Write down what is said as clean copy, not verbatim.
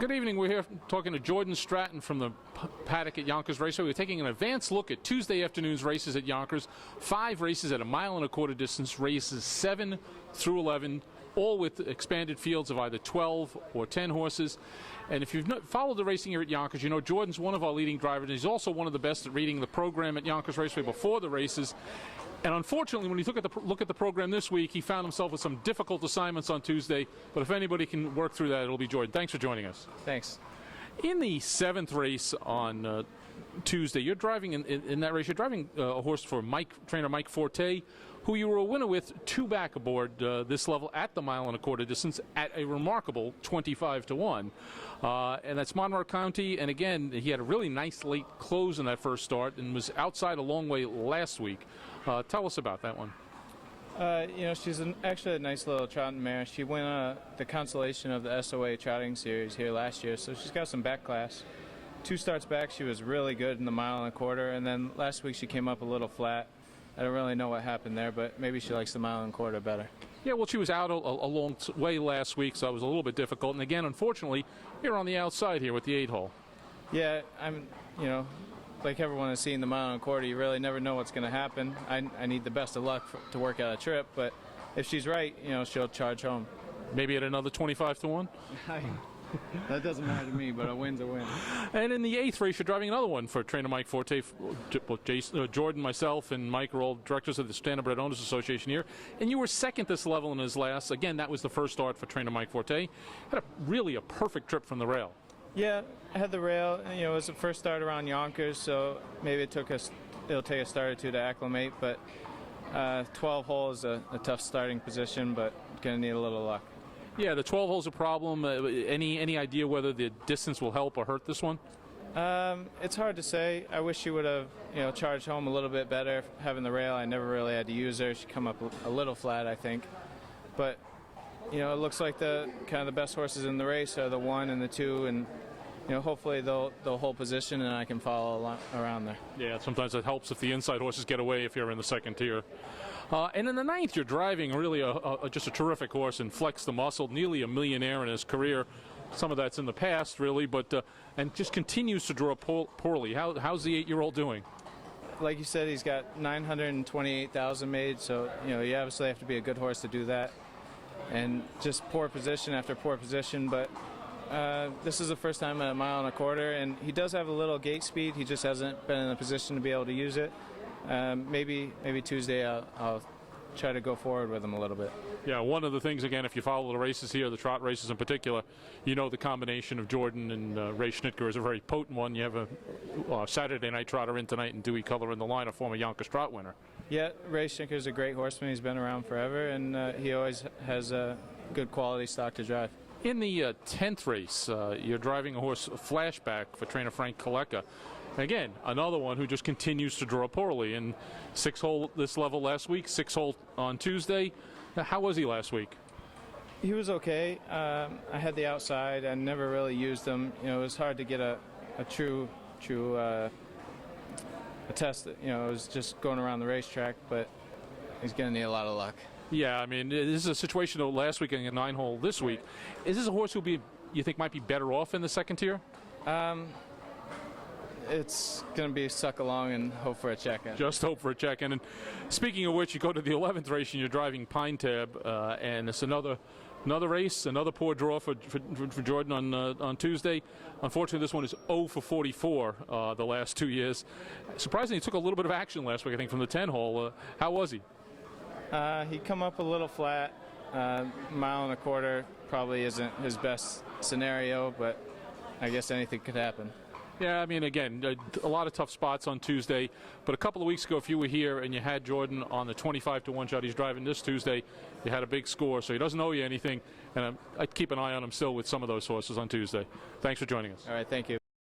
Good evening. We're here talking to Jordan Stratton from the paddock at Yonkers Raceway. We're taking an advanced look at Tuesday afternoon's races at Yonkers. 5 races at a 1.25 mile distance, races 7 through 11, all with expanded fields of either 12 or 10 horses. And if you've followed the racing here at Yonkers, you know Jordan's one of our leading drivers. He's also one of the best at reading the program at Yonkers Raceway before the races. And unfortunately, when he took look at the program this week, he found himself with some difficult assignments on Tuesday. But if anybody can work through that, it'll be Jordan. Thanks for joining us. Thanks. In the 7th race on Tuesday, you're driving in that race. You're driving a horse for trainer Mike Forte, who you were a winner with 2 back aboard this level at the 1.25 mile distance at a remarkable 25-1. And that's Monroe County. And again, he had a really nice late close in that first start and was outside a long way last week. Tell us about that one. You know, she's actually a nice little trotting mare. She won the consolation of the SOA trotting series here last year, so she's got some back class. 2 starts back, she was really good in the 1.25 mile, and then last week she came up a little flat. I don't really know what happened there, but maybe she likes the 1.25 mile better. Yeah, well, she was out a long way last week, so it was a little bit difficult. And again, unfortunately, you're on the outside here with the 8-hole. Yeah, you know, like everyone has seen the 1.25 mile, you really never know what's going to happen. I need the best of luck to work out a trip, but if she's right, you know, she'll charge home. Maybe at another 25-1? That doesn't matter to me, but a win's a win. And in the 8th race, you're driving another one for trainer Mike Forte. Jordan, myself, and Mike are all directors of the Standardbred Owners Association here. And you were 2nd this level in his last. Again, that was the first start for trainer Mike Forte. Had really a perfect trip from the rail. Yeah, I had the rail. You know, it was the first start around Yonkers, so maybe it'll take a start or 2 to acclimate. But 12 hole is a tough starting position, but gonna need a little luck. Yeah, the 12 hole's a problem. Any idea whether the distance will help or hurt this one? It's hard to say. I wish she would have, you know, charged home a little bit better having the rail. I never really had to use her. She come up a little flat, I think. But you know, it looks like the best horses in the race are the 1 and the 2, and you know, hopefully they'll hold position and I can follow around there. Yeah, sometimes it helps if the inside horses get away if you're in the 2nd tier. And in the 9th, you're driving really just a terrific horse and Flex the Muscle, nearly a millionaire in his career. Some of that's in the past, really, but and just continues to draw poorly. How's the 8-year-old doing? Like you said, he's got 928,000 made, so you know, you obviously have to be a good horse to do that. And just poor position after poor position, but this is the first time at a 1.25 mile, and he does have a little gate speed. He just hasn't been in a position to be able to use it. Maybe Tuesday I'll try to go forward with him a little bit. Yeah, one of the things, again, if you follow the races here, the trot races in particular, you know the combination of Jordan and Ray Schnitger is a very potent one. You have a Saturday night trotter in tonight and Dewey Color in the line, a former Yonkers Trot winner. Yeah, Ray Schnitger is a great horseman. He's been around forever, and he always has a good quality stock to drive. In the 10th race, you're driving a horse Flashback for trainer Frank Kaleka. Again, another one who just continues to draw poorly. And 6-hole this level last week, 6-hole on Tuesday. How was he last week? He was okay. I had the outside. I never really used him. You know, it was hard to get a true test. You know, it was just going around the racetrack, but he's going to need a lot of luck. Yeah, I mean, this is a situation though last week in a 9-hole this week. Is this a horse who you think might be better off in the 2nd tier? It's going to be suck along and hope for a check-in. Just hope for a check-in. And speaking of which, you go to the 11th race and you're driving Pine Tab, and it's another race, another poor draw for Jordan on Tuesday. Unfortunately, this one is 0 for 44 the last 2 years. Surprisingly, he took a little bit of action last week, I think, from the 10-hole. How was he? He come up a little flat. 1.25 mile probably isn't his best scenario, but I guess anything could happen. Yeah, I mean, again, a lot of tough spots on Tuesday, but a couple of weeks ago, if you were here and you had Jordan on the 25-1 shot he's driving this Tuesday, you had a big score, so he doesn't owe you anything, and I'd keep an eye on him still with some of those horses on Tuesday. Thanks for joining us. All right, thank you.